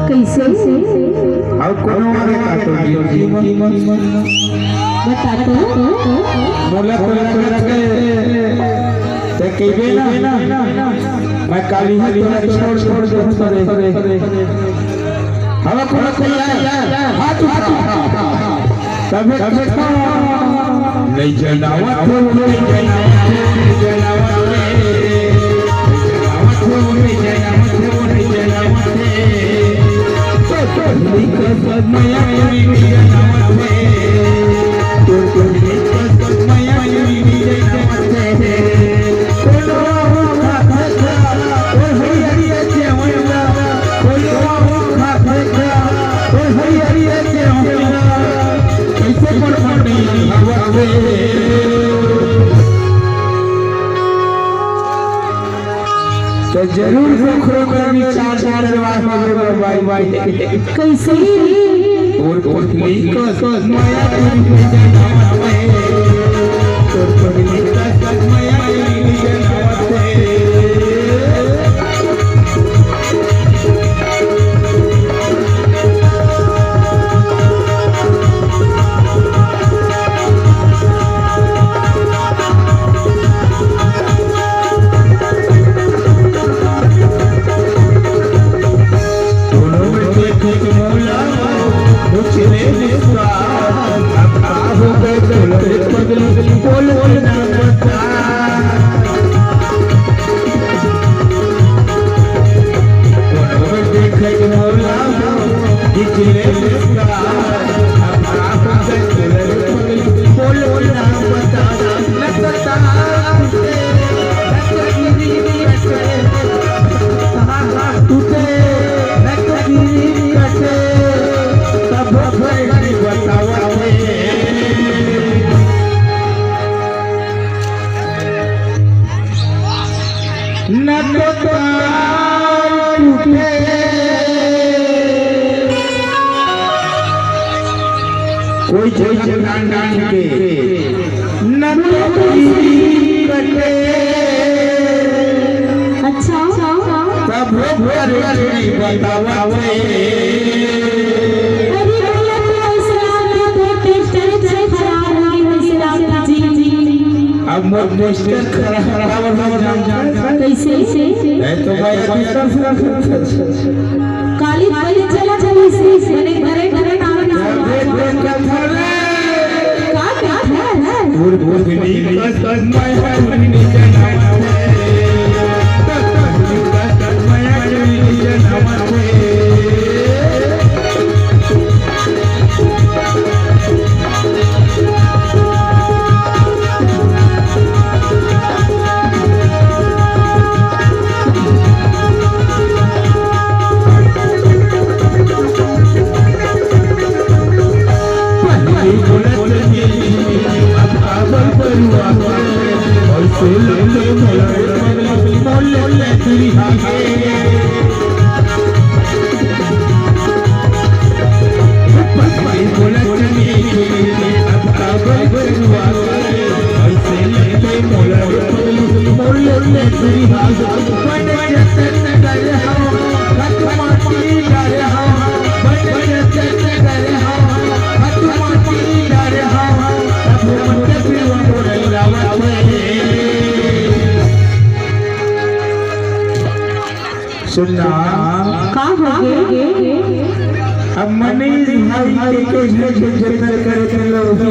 कैसे और कोनो आगे का तो बता तो मोला को लगे ते कहबे ना मैं काली ही तोरा छोड़ दे हम कोनो को हाथ उठा तबे नहीं जनावत हो नहीं जनावत तो जरूर खोखरो करनी चार दरवाज में बाई कैसे और पगली को माया पूरी जनावत में और पगली का माया पूरी जनावत में कोई डांड के न कटे अच्छा तब बतावे अरे भैया तो ऐसा टेस्टर से खराब हो गई जी अब मोस्टर खराब हो जाम कैसे तो भाई काली वाली चला चली से बने घरे नाम का दूर नहीं माया पूरी जनावत माया पूरी जनावत सुनना का हो गए अब मनीष भाई के जतन करे लोग